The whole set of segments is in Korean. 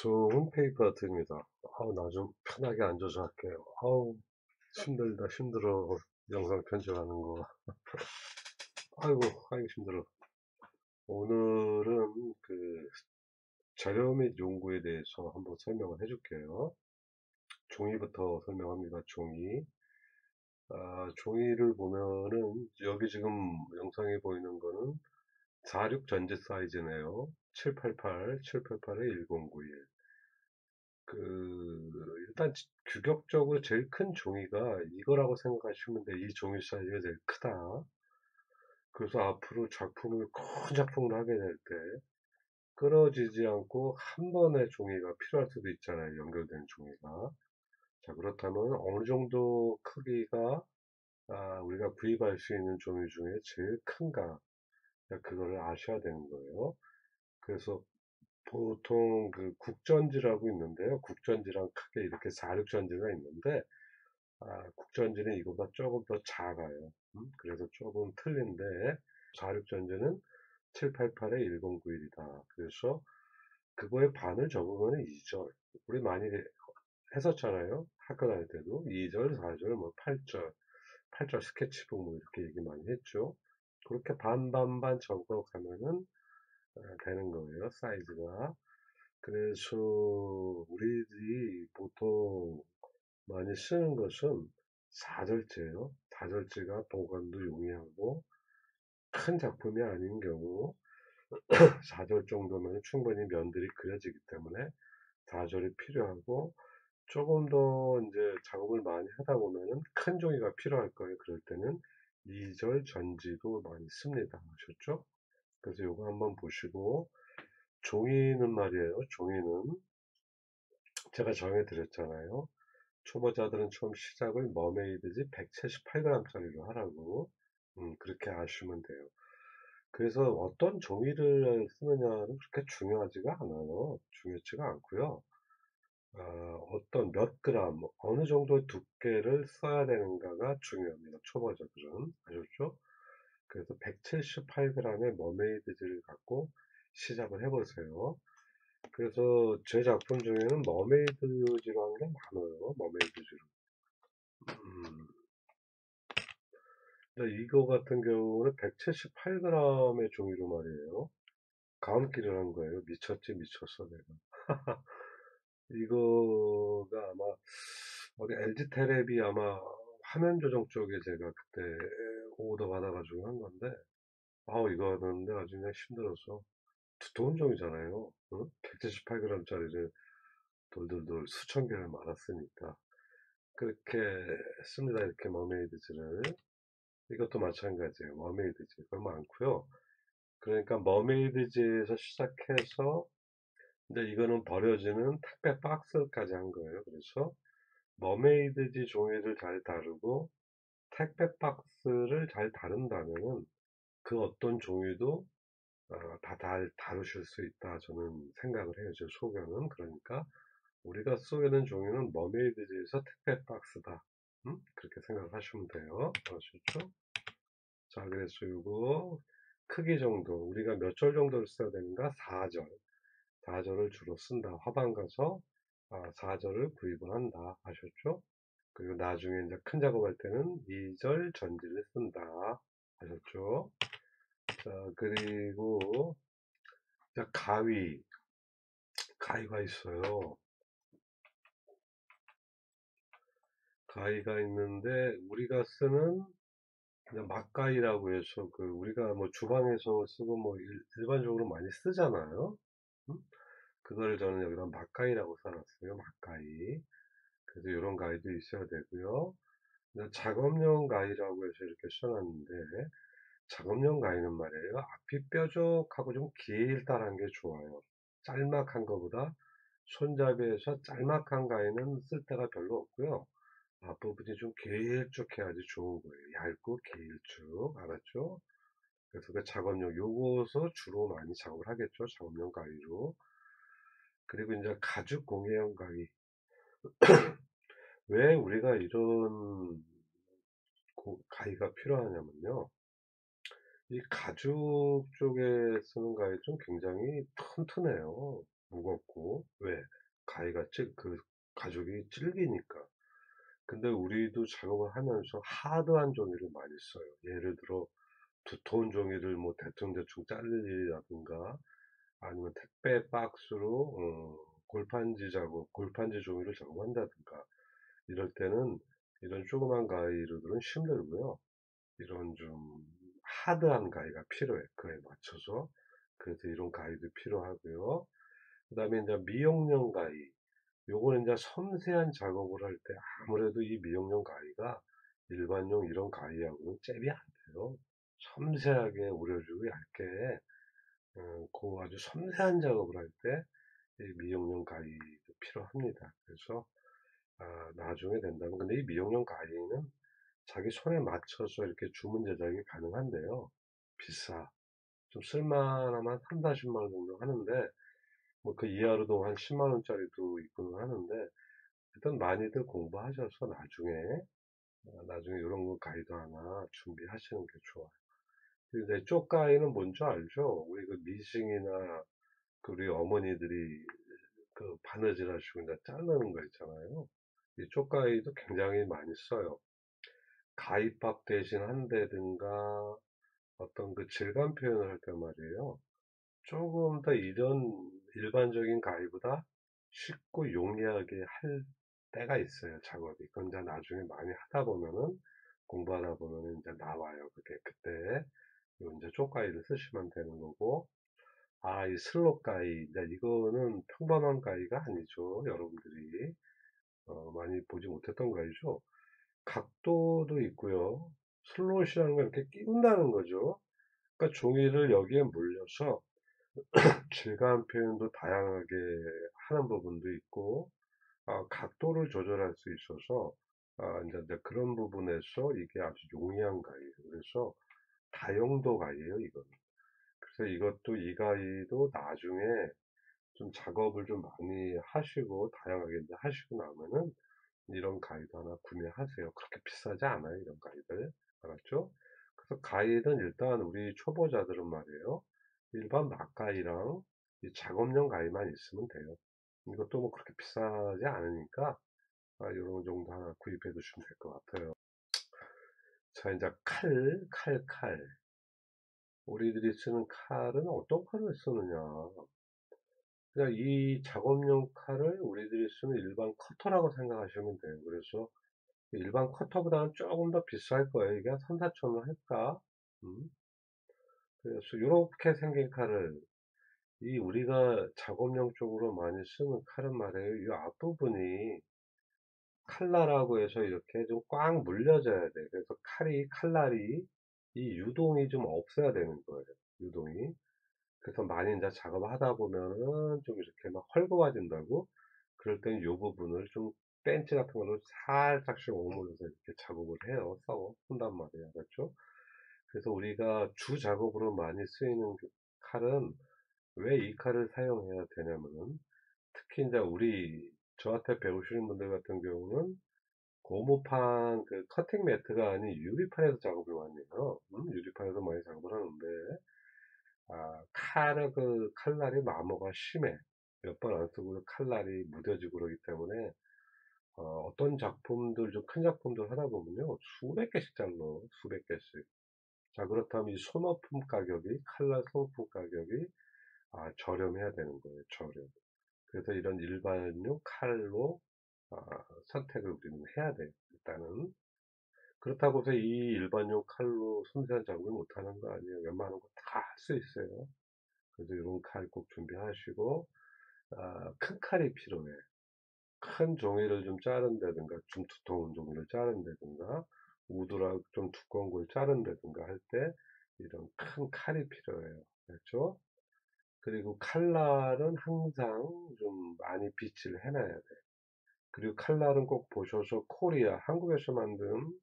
홈페이퍼 드립니다. 나 좀 편하게 앉아서 할게요. 힘들다, 힘들어. 영상 편집하는 거. 아이고, 아이고, 힘들어. 오늘은 자료 및 연구에 대해서 한번 설명을 해줄게요. 종이부터 설명합니다. 종이. 종이를 보면은, 여기 지금 영상에 보이는 거는 46 전지 사이즈네요. 788, 788에 1091. 일단 규격적으로 제일 큰 종이가 이거라고 생각하시면 돼. 이 종이 사이즈가 제일 크다. 그래서 앞으로 큰 작품을 하게 될 때, 끊어지지 않고 한 번의 종이가 필요할 수도 있잖아요. 연결된 종이가. 자, 그렇다면 어느 정도 크기가 우리가 구입할 수 있는 종이 중에 제일 큰가? 그거를 아셔야 되는 거예요. 그래서 보통 국전지라고 있는데요. 국전지랑 크게 이렇게 46전지가 있는데, 국전지는 이거보다 조금 더 작아요. 그래서 조금 틀린데 46전지는 788에 1091이다. 그래서 그거의 반을 적으면 2절. 우리 많이 했었잖아요. 학교 다닐 때도 2절, 4절, 뭐 8절, 8절 스케치북 뭐 이렇게 얘기 많이 했죠. 그렇게 반반반 적어가면은 되는 거예요. 사이즈가. 그래서 우리들이 보통 많이 쓰는 것은 4절째예요. 4절째가 보관도 용이하고 큰 작품이 아닌 경우 4절 정도면 충분히 면들이 그려지기 때문에 4절이 필요하고 조금 더 이제 작업을 많이 하다 보면은 큰 종이가 필요할 거예요. 그럴 때는 2절 전지도 많이 씁니다. 아셨죠? 그래서 이거 한번 보시고 종이는 말이에요. 종이는 제가 정해드렸잖아요. 초보자들은 처음 시작을 머메이드지 178g짜리로 하라고 그렇게 아시면 돼요. 그래서 어떤 종이를 쓰느냐는 그렇게 중요하지가 않아요. 중요치가 않고요. 어떤 몇 그램, 어느 정도 두께를 써야 되는가가 중요합니다. 초보자들은. 아셨죠? 그래서 178g의 머메이드지를 갖고 시작을 해보세요. 그래서 제 작품 중에는 머메이드지로 한 게 많아요. 머메이드지로. 음, 근데 이거 같은 경우는 178g의 종이로 말이에요. 가음기를 한 거예요. 미쳤지, 미쳤어, 내가. 이거가 아마, 어디 LG 테레비 아마 화면 조정 쪽에 제가 그때 오더 받아가지고 한 건데, 이거 하는데 아주 그냥 힘들어서. 두터운 종이잖아요. 178g짜리를 돌돌돌 수천 개를 말았으니까. 그렇게 씁니다. 이렇게 머메이드지를. 이것도 마찬가지예요. 머메이드지. 그거 많고요. 그러니까 머메이드지에서 시작해서 근데 이거는 버려지는 택배 박스까지 한 거예요. 그래서 머메이드지 종이를 잘 다루고 택배 박스를 잘 다룬다면은 그 어떤 종이도 다 다루실 수 있다. 저는 생각을 해요. 제 소견은. 그러니까 우리가 쓰게 된 종이는 머메이드지에서 택배 박스다. 그렇게 생각하시면 돼요. 아셨죠? 자, 그래서 이거 크기 정도 우리가 몇 절 정도를 써야 되는가? 4절. 4절을 주로 쓴다. 화방 가서 4절을 구입을 한다. 아셨죠? 그리고 나중에 이제 큰 작업할 때는 2절 전지를 쓴다. 아셨죠? 자, 그리고 이제 가위가 있어요. 가위가 있는데 우리가 쓰는 그냥 막가위라고 해서 우리가 뭐 주방에서 쓰고 뭐 일반적으로 많이 쓰잖아요. 음? 그거를 저는 여기다 막가위라고 써놨어요. 막가위. 그래서 이런 가위도 있어야 되고요. 그냥 작업용 가위라고 해서 이렇게 써놨는데 작업용 가위는 말이에요. 앞이 뾰족하고 좀 길다란 게 좋아요. 짤막한 것보다 손잡이에서 짤막한 가위는 쓸 데가 별로 없고요. 앞부분이 좀 길쭉해야지 좋은 거예요. 얇고 길쭉. 알았죠? 그래서 그 작업용 요것을 주로 많이 작업을 하겠죠. 작업용 가위로. 그리고 이제 가죽 공예용 가위. 왜 우리가 이런 가위가 필요하냐면요. 이 가죽 쪽에 쓰는 가위 좀 굉장히 튼튼해요. 무겁고, 왜? 그 가죽이 질기니까. 근데 우리도 작업을 하면서 하드한 종이를 많이 써요. 예를 들어, 두터운 종이를 뭐 대충대충 자르려든가, 아니면 택배 박스로, 골판지 종이를 작업한다든가, 이럴 때는 이런 조그만 가위로들은 힘들고요. 이런 좀 하드한 가위가 필요해. 그에 맞춰서. 그래서 이런 가위도 필요하고요. 그 다음에 이제 미용용 가위. 요거는 이제 섬세한 작업을 할 때 아무래도 이 미용용 가위가 일반용 이런 가위하고는 잽이 안 돼요. 섬세하게 우려주고 얇게, 그 아주 섬세한 작업을 할 때 이 미용용 가위도 필요합니다. 그래서 나중에 된다면, 근데 이 미용용 가위는 자기 손에 맞춰서 이렇게 주문 제작이 가능한데요. 비싸. 좀 쓸만하면 3, 40만 원 정도 하는데, 뭐 그 이하로도 한 10만 원짜리도 있고는 하는데, 일단 많이들 공부하셔서 나중에 이런 거 가이드 하나 준비하시는 게 좋아요. 근데 쪽가위는 뭔지 알죠? 우리 그 미싱이나 그 우리 어머니들이 그 바느질 하시고 이제 자르는 거 있잖아요. 이 쪽가위도 굉장히 많이 써요. 가위밥 대신 한다든가 어떤 그 질감 표현을 할 때 말이에요. 조금 더 이런 일반적인 가위보다 쉽고 용이하게 할 때가 있어요, 작업이. 그건 이제 나중에 많이 하다 보면은, 공부하다 보면은 이제 나와요. 그게 그때, 요 이제 쪽가위를 쓰시면 되는 거고, 이 슬롯 가위. 이제 이거는 평범한 가위가 아니죠. 여러분들이, 많이 보지 못했던 가위죠. 각도도 있고요. 슬롯이라는 건 이렇게 끼운다는 거죠. 그러니까 종이를 여기에 물려서 질감 표현도 다양하게 하는 부분도 있고, 각도를 조절할 수 있어서, 이제 그런 부분에서 이게 아주 용이한 가위예요. 그래서 다용도 가위예요, 이건. 그래서 이 가위도 나중에 좀 작업을 좀 많이 하시고, 다양하게 이제 하시고 나면은, 이런 가위도 하나 구매하세요. 그렇게 비싸지 않아요, 이런 가위들. 알았죠? 그래서 가위는 일단 우리 초보자들은 말이에요. 일반 막가위랑 이 작업용 가위만 있으면 돼요. 이것도 뭐 그렇게 비싸지 않으니까, 요런 정도 하나 구입해 두시면 될 것 같아요. 자, 이제 칼. 우리들이 쓰는 칼은 어떤 칼을 쓰느냐. 그냥 이 작업용 칼을 우리들이 쓰는 일반 커터라고 생각하시면 돼요. 그래서 일반 커터보다는 조금 더 비쌀 거예요. 이게 한 3, 4천 원 할까? 음. 그래서 이렇게 생긴 칼을, 이 우리가 작업용 쪽으로 많이 쓰는 칼은 말이에요. 이 앞부분이 칼날하고 해서 이렇게 좀 꽉 물려져야 돼. 그래서 칼날이, 이 유동이 좀 없어야 되는 거예요. 유동이. 그래서 많이 이제 작업을 하다 보면은 좀 이렇게 막 헐거워진다고. 그럴 땐 이 부분을 좀 벤치 같은 걸로 살짝씩 오므려서 이렇게 작업을 해요. 쓴단 말이에요. 그렇죠? 그래서 우리가 주 작업으로 많이 쓰이는 그 칼은, 왜 이 칼을 사용해야 되냐면은, 특히 이제 저한테 배우시는 분들 같은 경우는 고무판 그 커팅 매트가 아닌 유리판에서 작업을 많이 해요. 유리판에서 많이 작업을 하는데, 칼날이 마모가 심해. 몇 번 안 쓰고 칼날이 무뎌지고 그러기 때문에, 어떤 작품들, 좀 큰 작품들 하다 보면요, 수백 개씩 잘라, 수백 개씩. 자, 그렇다면 이 칼날 소모품 가격이, 저렴해야 되는 거예요, 저렴. 그래서 이런 일반용 칼로, 아, 선택을 우리는 해야 돼요, 일단은. 그렇다고 해서 이 일반용 칼로 섬세한 작업을 못하는 거 아니에요. 웬만한 거 다 할 수 있어요. 그래서 이런 칼 꼭 준비하시고, 큰 칼이 필요해. 큰 종이를 좀 자른다든가, 좀 두꺼운 종이를 자른다든가, 우드락 좀 두꺼운 걸 자른다든가 할 때, 이런 큰 칼이 필요해요. 그렇죠? 그리고 칼날은 항상 좀 많이 비치를 해놔야 돼. 그리고 칼날은 꼭 보셔서 코리아, 한국에서 만든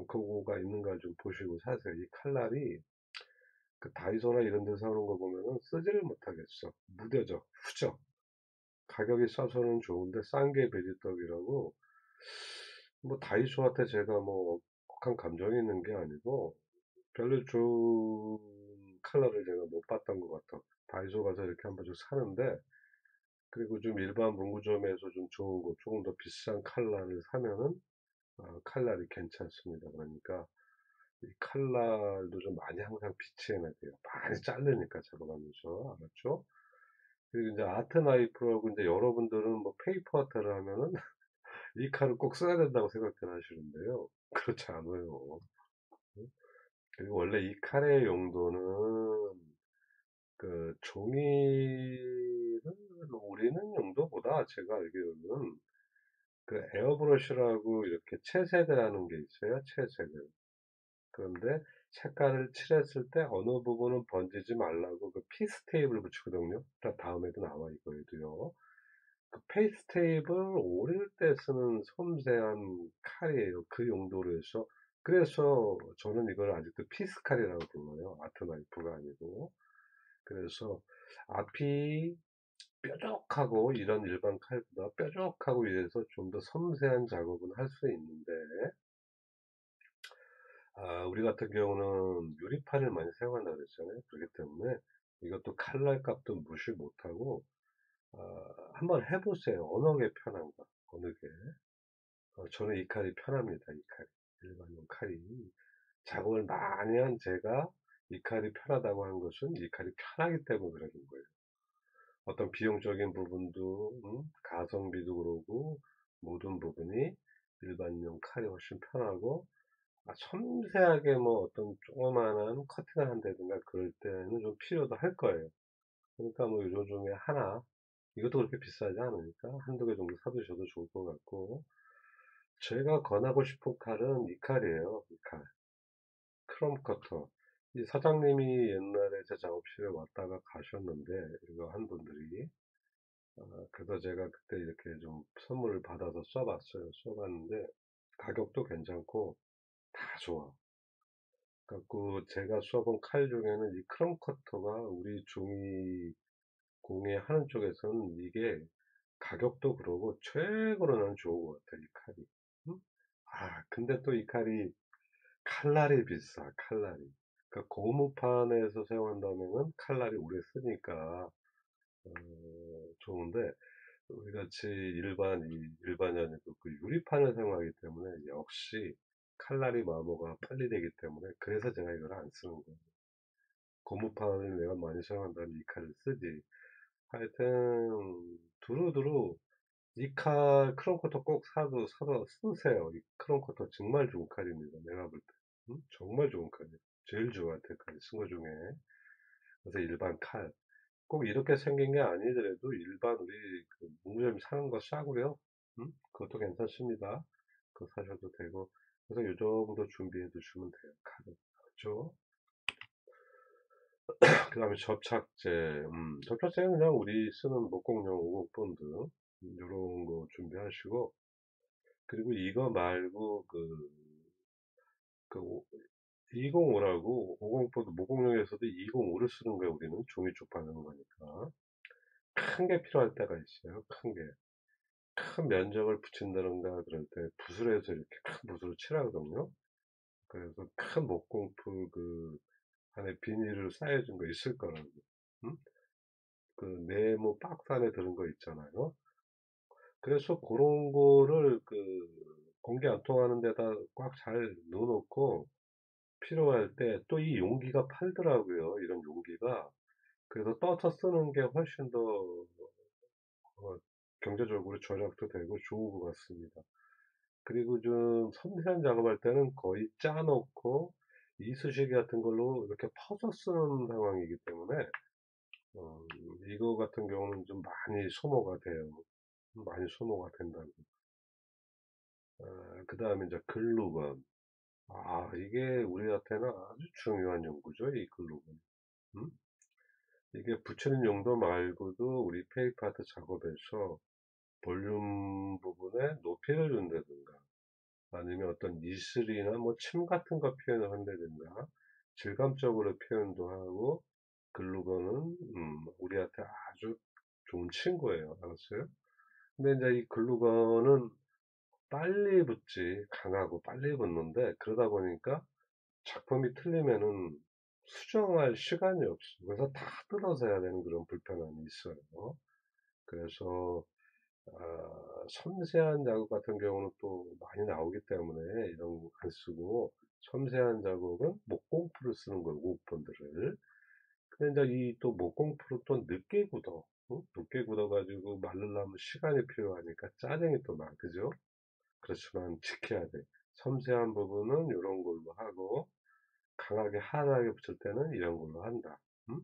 그거가 있는가 좀 보시고 사세요. 이 칼날이 그 다이소나 이런 데서 하는 거 보면은 쓰지를 못하겠어. 무뎌져. 후져. 가격이 싸서는 좋은데 싼 게 베지떡이라고. 뭐 다이소한테 제가 뭐 혹한 감정이 있는 게 아니고, 별로 좋은 칼라를 제가 못 봤던 것 같아. 다이소 가서 이렇게 한 번씩 사는데, 그리고 좀 일반 문구점에서 좀 좋은 거, 조금 더 비싼 칼날을 사면은, 칼날이 괜찮습니다. 그러니까, 이 칼날도 좀 많이 항상 비치해야 돼요. 많이 자르니까 작업하면서. 알았죠? 그리고 이제 아트 나이프라고 이제 여러분들은 뭐 페이퍼 아트를 하면은 이 칼을 꼭 써야 된다고 생각을 하시는데요. 그렇지 않아요. 그리고 원래 이 칼의 용도는 그 종이를 오리는 용도보다 제가 알기로는 그 에어브러쉬라고 이렇게 채색을 하는 게 있어요. 채색을. 그런데 색깔을 칠했을 때 어느 부분은 번지지 말라고 그 피스 테이프를 붙이거든요. 다음에도 나와 이거에도요. 그 페이스 테이프를 오릴 때 쓰는 섬세한 칼이에요. 그 용도로 해서. 그래서 저는 이걸 아직도 피스 칼이라고 불러요. 아트 나이프가 아니고. 그래서 앞이 뾰족하고 이런 일반 칼보다 뾰족하고 이래서 좀 더 섬세한 작업은 할 수 있는데, 우리 같은 경우는 유리판을 많이 사용한다고 그랬잖아요. 그렇기 때문에 이것도 칼날 값도 무시 못하고, 한번 해보세요. 어느 게 편한가, 어느 게. 저는 이 칼이 편합니다. 이 칼이. 일반용 칼이. 작업을 많이 한 제가 이 칼이 편하다고 한 것은 이 칼이 편하기 때문에 그러는 거예요. 어떤 비용적인 부분도, 가성비도 그러고, 모든 부분이 일반용 칼이 훨씬 편하고, 섬세하게 뭐 어떤 조그마한 커팅을 한다든가 그럴 때는 좀 필요도 할 거예요. 그러니까 뭐 요 중에 하나, 이것도 그렇게 비싸지 않으니까 한두 개 정도 사두셔도 좋을 것 같고, 제가 권하고 싶은 칼은 이 칼이에요. 이 칼. 크롬 커터. 이 사장님이 옛날에 제 작업실에 왔다가 가셨는데, 이거 한 분들이. 그래서 제가 그때 이렇게 좀 선물을 받아서 써봤어요. 써봤는데, 가격도 괜찮고, 다 좋아. 갖고 제가 써본 칼 중에는 이 크롬 커터가 우리 종이 공예 하는 쪽에서는 이게 가격도 그러고 최고로 난 좋은 것 같아, 이 칼이. 응? 근데 또 이 칼이 칼날이 비싸, 칼날이. 그러니까 고무판에서 사용한다면은 칼날이 오래 쓰니까 어, 좋은데 우리 같이 일반인이 그 유리판을 사용하기 때문에 역시 칼날이 마모가 빨리 되기 때문에 그래서 제가 이걸 안 쓰는 거예요. 고무판을 내가 많이 사용한다면 이 칼을 쓰지. 하여튼 두루두루 이 칼 크롬커터 꼭 사서 쓰세요. 이 크롬커터 정말 좋은 칼입니다. 내가 볼 때. 정말 좋은 칼이에요. 제일 좋아, 때까지 쓴 거 중에. 그래서 일반 칼. 꼭 이렇게 생긴 게 아니더라도 일반 우리 그 문구점 사는 거 싸고요. 그것도 괜찮습니다. 그거 사셔도 되고. 그래서 요 정도 준비해 두시면 돼요. 칼은. 그렇죠? 그 다음에 접착제. 접착제는 그냥 우리 쓰는 목공용 50 본드. 요런 거 준비하시고. 그리고 이거 말고 그 205라고 50 본드 목공용에서도 205를 쓰는 거예요. 우리는 종이 쪽 바르는 거니까. 큰 게 필요할 때가 있어요. 큰 게. 큰 면적을 붙인다던가 그럴 때 붓을 해서 이렇게 큰 붓으로 칠하거든요. 그래서 큰 목공풀 그 안에 비닐을 쌓여준 거 있을 거라고. 음? 그 네모 박스 안에 들은 거 있잖아요. 그래서 그런 거를 그 공기 안 통하는 데다 꽉 잘 넣어놓고 필요할 때 또 이 용기가 팔더라고요. 이런 용기가. 그래서 떠서 쓰는 게 훨씬 더 어, 경제적으로 절약도 되고 좋은 것 같습니다. 그리고 좀 섬세한 작업할 때는 거의 짜놓고 이쑤시개 같은 걸로 이렇게 퍼서 쓰는 상황이기 때문에 어, 이거 같은 경우는 좀 많이 소모가 돼요. 많이 소모가 된다고. 그 다음에 이제 글루건. 이게 우리한테는 아주 중요한 연구죠, 이 글루건. 음? 이게 붙이는 용도 말고도 우리 페이퍼 아트 작업에서 볼륨 부분에 높이를 준다든가 아니면 어떤 니슬이나 뭐 침 같은 거 표현을 한다든가 질감적으로 표현도 하고 글루건은 우리한테 아주 좋은 친구예요. 알았어요? 근데 이제 이 글루건은 빨리 붙지 강하고 빨리 붙는데 그러다 보니까 작품이 틀리면은 수정할 시간이 없어. 그래서 다 뜯어서 해야 되는 그런 불편함이 있어요. 그래서 섬세한 작업 같은 경우는 또 많이 나오기 때문에 이런 거 안 쓰고 섬세한 작업은 목공풀을 쓰는 거예요, 목본들을. 근데 이제 이 또 목공풀을 또 늦게 굳어. 응? 늦게 굳어가지고 말르려면 시간이 필요하니까 짜증이 또 나, 그죠? 그렇지만 지켜야 돼. 섬세한 부분은 이런 걸로 하고 강하게 하드하게 붙일 때는 이런 걸로 한다. 응?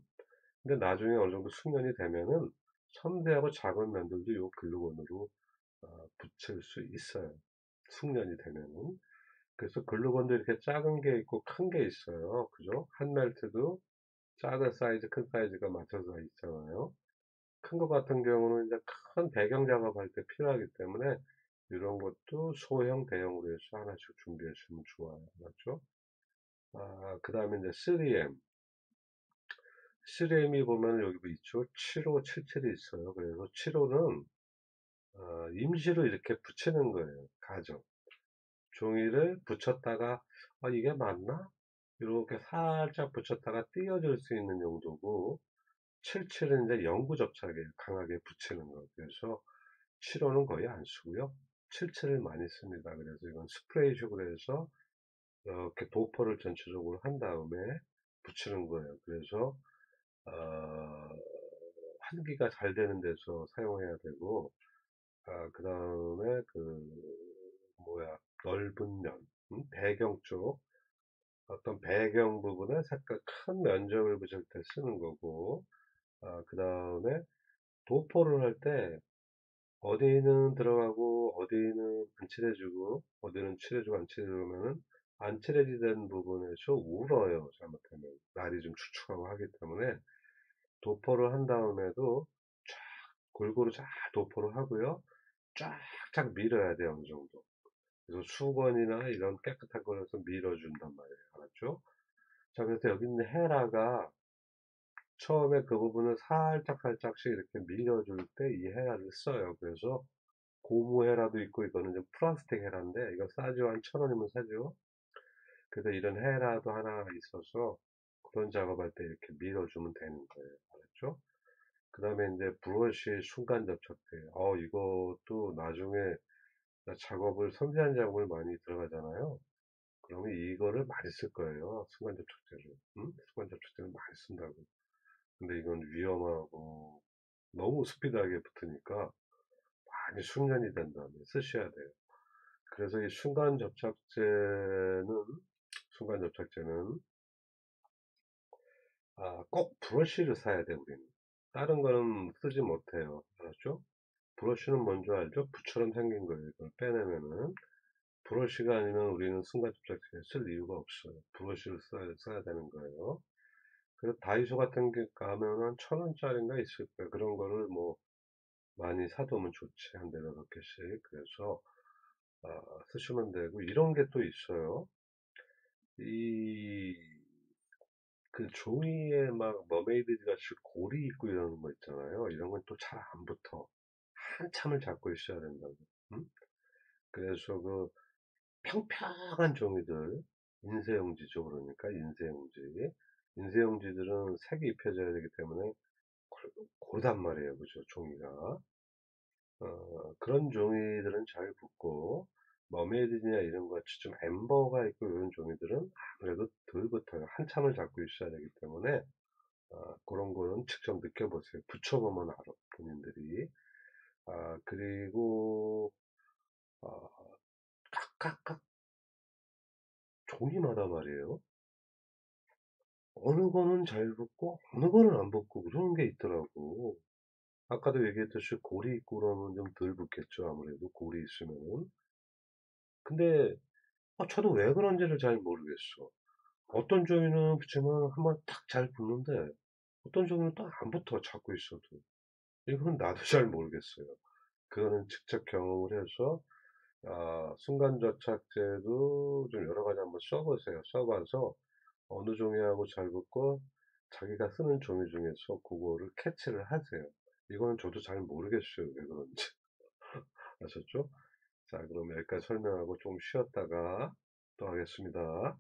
근데 나중에 어느 정도 숙련이 되면은 섬세하고 작은 면들도 이 글루건으로 붙일 수 있어요. 숙련이 되면은. 그래서 글루건도 이렇게 작은 게 있고 큰 게 있어요. 그죠? 한 멜트도 작은 사이즈, 큰 사이즈가 맞춰서 있잖아요. 큰 거 같은 경우는 이제 큰 배경 작업할 때 필요하기 때문에 이런 것도 소형, 대형으로 해서 하나씩 준비하시면 좋아요. 맞죠? 그 다음에 이제 3M. 3M이 보면 여기 뭐 있죠? 75, 77이 있어요. 그래서 75는 임시로 이렇게 붙이는 거예요. 가죠. 종이를 붙였다가 이게 맞나? 이렇게 살짝 붙였다가 띄워줄 수 있는 용도고 77은 이제 영구 접착이에요. 강하게 붙이는 거. 그래서 75는 거의 안 쓰고요. 77을 많이 씁니다. 그래서 이건 스프레이식으로 해서 이렇게 도포를 전체적으로 한 다음에 붙이는 거예요. 그래서 어, 환기가 잘 되는 데서 사용해야 되고 그 다음에 뭐야 넓은 면 배경 쪽 어떤 배경 부분에 색깔 큰 면적을 붙일 때 쓰는 거고 그 다음에 도포를 할 때 어디는 들어가고 어디는 안 칠해주고 어디는 칠해주고 안 칠해주면은 안 칠해지던 부분에서 울어요. 잘못하면 날이 좀 축축하고 하기 때문에 도포를 한 다음에도 쫙 골고루 쫙 도포를 하고요. 쫙쫙 밀어야 돼요. 어느 정도. 그래서 수건이나 이런 깨끗한 걸로서 밀어준단 말이에요. 알았죠? 자, 그래서 여기 있는 헤라가 처음에 그 부분을 살짝 살짝씩 이렇게 밀어줄 때 이 헤라를 써요. 그래서 고무 헤라도 있고 이거는 좀 플라스틱 헤라인데 이거 싸죠. 한 1,000원이면 사죠. 그래서 이런 헤라도 하나 있어서 그런 작업할 때 이렇게 밀어주면 되는 거예요. 알았죠? 그 다음에 이제 브러쉬 순간 접착제. 이것도 나중에 작업을, 섬세한 작업을 많이 들어가잖아요. 그러면 이거를 많이 쓸 거예요. 순간 접착제를. 응? 순간 접착제를 많이 쓴다고. 근데 이건 위험하고 너무 스피드하게 붙으니까 많이 숙련이 된 다음에 쓰셔야 돼요. 그래서 이 순간 접착제는 꼭 브러쉬를 사야 돼, 우리는. 다른 거는 쓰지 못해요. 알았죠? 브러쉬는 뭔지 알죠? 붓처럼 생긴 거예요. 이걸 빼내면은. 브러쉬가 아니면 우리는 순간 접착제 쓸 이유가 없어요. 브러쉬를 써야 되는 거예요. 그래서 다이소 같은 게 가면 한 1,000원짜리인가 있을 거예요. 그런 거를 뭐 많이 사두면 좋지. 한 대여섯 개씩. 그래서 쓰시면 되고 이런 게 또 있어요. 이 종이에 막 머메이드 같이 고리 있고 이러는 거 있잖아요. 이런 건 또 잘 안 붙어. 한참을 잡고 있어야 된다고. 응? 그래서 평평한 종이들, 인쇄용지죠. 그러니까 인쇄용지. 인쇄용지들은 색이 입혀져야 되기 때문에 고단 말이에요. 그죠? 종이가. 그런 종이들은 잘 붙고, 머메이드냐 이런 것 같이 좀 엠버가 있고 이런 종이들은 아무래도 덜 붙어요. 한참을 잡고 있어야 되기 때문에, 그런 거는 직접 느껴보세요. 붙여보면 알아, 본인들이. 그리고, 아, 각각 종이마다 말이에요. 어느 거는 잘 붙고, 어느 거는 안 붙고, 그런 게 있더라고. 아까도 얘기했듯이 골이 있고 그러면 좀 덜 붙겠죠. 아무래도 골이 있으면은. 근데, 저도 왜 그런지를 잘 모르겠어. 어떤 종이는 붙이면 한번 탁 잘 붙는데, 어떤 종이는 딱 안 붙어, 잡고 있어도. 이건 나도 잘 모르겠어요. 그거는 직접 경험을 해서, 순간접착제도 좀 여러 가지 한번 써보세요. 써봐서 어느 종이하고 잘 붙고 자기가 쓰는 종이 중에서 그거를 캐치를 하세요. 이거는 저도 잘 모르겠어요. 왜 그런지. 아셨죠? 자, 그럼 여기까지 설명하고 좀 쉬었다가 또 하겠습니다.